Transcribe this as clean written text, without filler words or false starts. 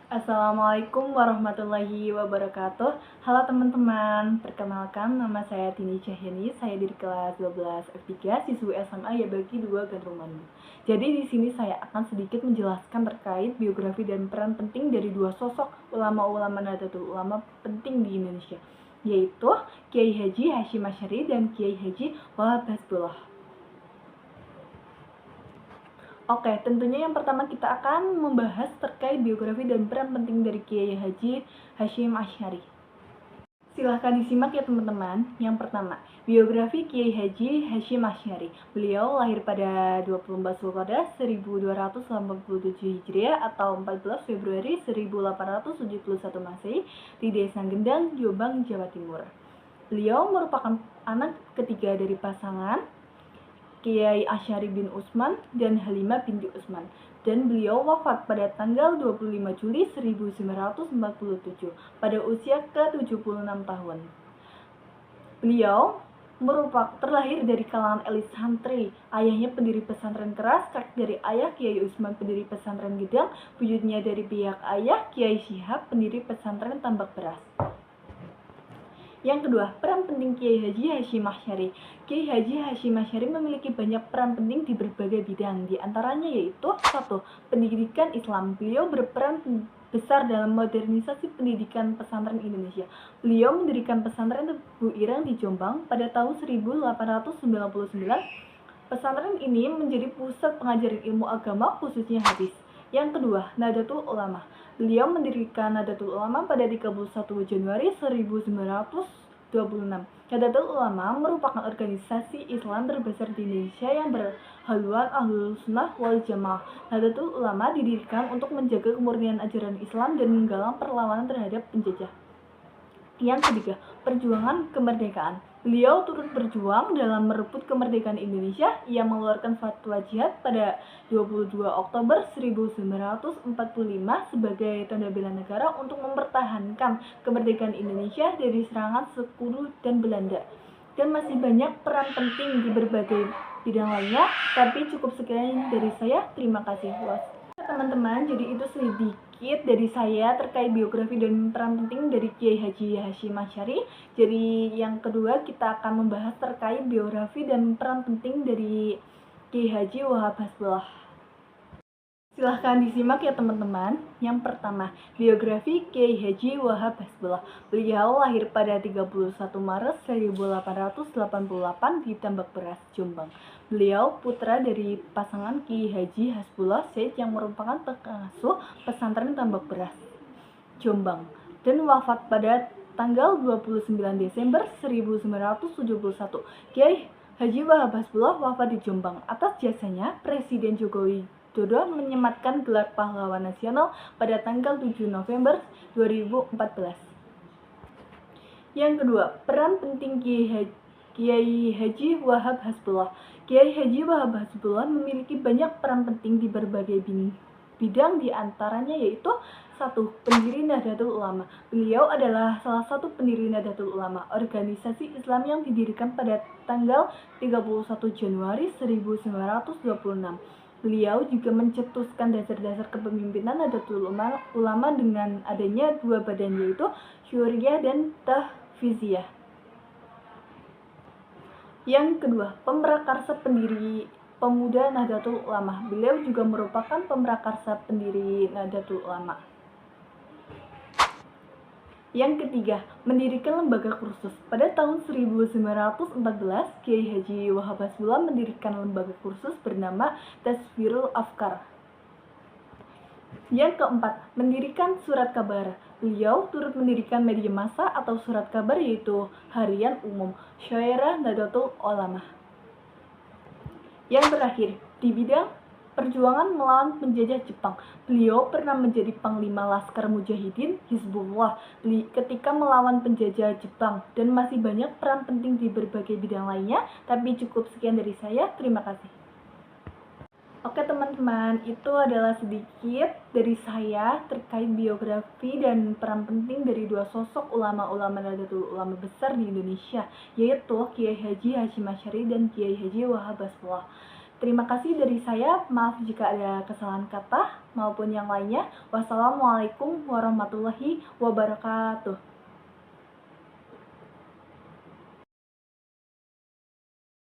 Assalamualaikum warahmatullahi wabarakatuh. Halo teman-teman, perkenalkan nama saya Tini Cahyani. Saya dari kelas 12 F3 siswi SMA Yabagi 2 Gandrumangu. Jadi di sini saya akan sedikit menjelaskan terkait biografi dan peran penting dari dua sosok ulama-ulama Nahdlatul Ulama penting di Indonesia, yaitu Kiai Haji Hasyim Asy'ari dan Kiai Haji Wahab Hasbullah. Oke, tentunya yang pertama kita akan membahas terkait biografi dan peran penting dari Kiai Haji Hasyim Asy'ari. Silahkan disimak ya teman-teman. Yang pertama, biografi Kiai Haji Hasyim Asy'ari. Beliau lahir pada 24 Zulqa'dah 1287 Hijriah atau 14 Februari 1871 Masehi di Desa Gendang, Jombang, Jawa Timur. Beliau merupakan anak ketiga dari pasangan Kiai Asy'ari bin Utsman dan Halimah binti Utsman, dan beliau wafat pada tanggal 25 Juli 1947 pada usia ke-76 tahun. Beliau terlahir dari kalangan elit santri. Ayahnya pendiri pesantren Keras, kakek dari ayah Kiai Utsman pendiri pesantren Gedang, buyutnya dari pihak ayah Kiai Syihab pendiri pesantren Tambak Beras. Yang kedua, peran penting Kiai Haji Hasyim Asy'ari. Kiai Haji Hasyim Asy'ari memiliki banyak peran penting di berbagai bidang, di antaranya yaitu 1. Pendidikan Islam. Beliau berperan besar dalam modernisasi pendidikan pesantren Indonesia. Beliau mendirikan pesantren Tebu Ireng di Jombang pada tahun 1899. Pesantren ini menjadi pusat pengajaran ilmu agama khususnya hadis. Yang kedua, Nahdlatul Ulama. Beliau mendirikan Nahdlatul Ulama pada 31 Januari 1926. Nahdlatul Ulama merupakan organisasi Islam terbesar di Indonesia yang berhaluan Ahlus Sunnah wal Jamaah. Nahdlatul Ulama didirikan untuk menjaga kemurnian ajaran Islam dan menggalang perlawanan terhadap penjajah. Yang ketiga, perjuangan kemerdekaan. Beliau turut berjuang dalam merebut kemerdekaan Indonesia. Ia mengeluarkan fatwa jihad pada 22 Oktober 1945 sebagai tanda bela negara untuk mempertahankan kemerdekaan Indonesia dari serangan Sekutu dan Belanda. Dan masih banyak peran penting di berbagai bidang lainnya, tapi cukup sekian dari saya. Terima kasih. Teman-teman, jadi itu sedikit dari saya terkait biografi dan peran penting dari Kiai Haji Hasyim Asy'ari. Jadi yang kedua kita akan membahas terkait biografi dan peran penting dari Kiai Haji Wahab Hasbullah. Silahkan disimak ya teman-teman. Yang pertama, biografi Kiai Haji Wahab Hasbullah. Beliau lahir pada 31 Maret 1888 di Tambak Beras, Jombang. Beliau putra dari pasangan Kiai Haji Hasbullah Said yang merupakan pengasuh pesantren Tambak Beras, Jombang, dan wafat pada tanggal 29 Desember 1971. Kiai Haji Wahab Hasbullah wafat di Jombang. Atas jasanya, Presiden Jokowi Dodo menyematkan gelar pahlawan nasional pada tanggal 7 November 2014. Yang kedua, peran penting Kiai Haji Wahab Hasbullah. Kiai Haji Wahab Hasbullah memiliki banyak peran penting di berbagai bidang, di antaranya yaitu 1. Pendiri Nahdlatul Ulama. Beliau adalah salah satu pendiri Nahdlatul Ulama, organisasi Islam yang didirikan pada tanggal 31 Januari 1926. Beliau juga mencetuskan dasar-dasar kepemimpinan Nahdlatul Ulama dengan adanya dua badan, yaitu Syuriah dan Tahfiziyah. Yang kedua, pemrakarsa pendiri Pemuda Nahdlatul Ulama. Beliau juga merupakan pemrakarsa pendiri Nahdlatul Ulama. Yang ketiga, mendirikan lembaga kursus. Pada tahun 1914, Kiai Haji Wahab Hasbullah mendirikan lembaga kursus bernama Tasfirul Afkar. Yang keempat, mendirikan surat kabar. Beliau turut mendirikan media massa atau surat kabar, yaitu Harian Umum Syairah Nahdlatul Ulama. Yang terakhir, di bidang perjuangan melawan penjajah Jepang. Beliau pernah menjadi Panglima Laskar Mujahidin Hizbullah ketika melawan penjajah Jepang, dan masih banyak peran penting di berbagai bidang lainnya, tapi cukup sekian dari saya. Terima kasih. Oke teman-teman, itu adalah sedikit dari saya terkait biografi dan peran penting dari dua sosok ulama-ulama Nahdlatul Ulama besar di Indonesia, yaitu Kiai Haji Hasyim Asy'ari dan Kiai Haji Wahab Hasbullah. Terima kasih dari saya, maaf jika ada kesalahan kata maupun yang lainnya. Wassalamualaikum warahmatullahi wabarakatuh.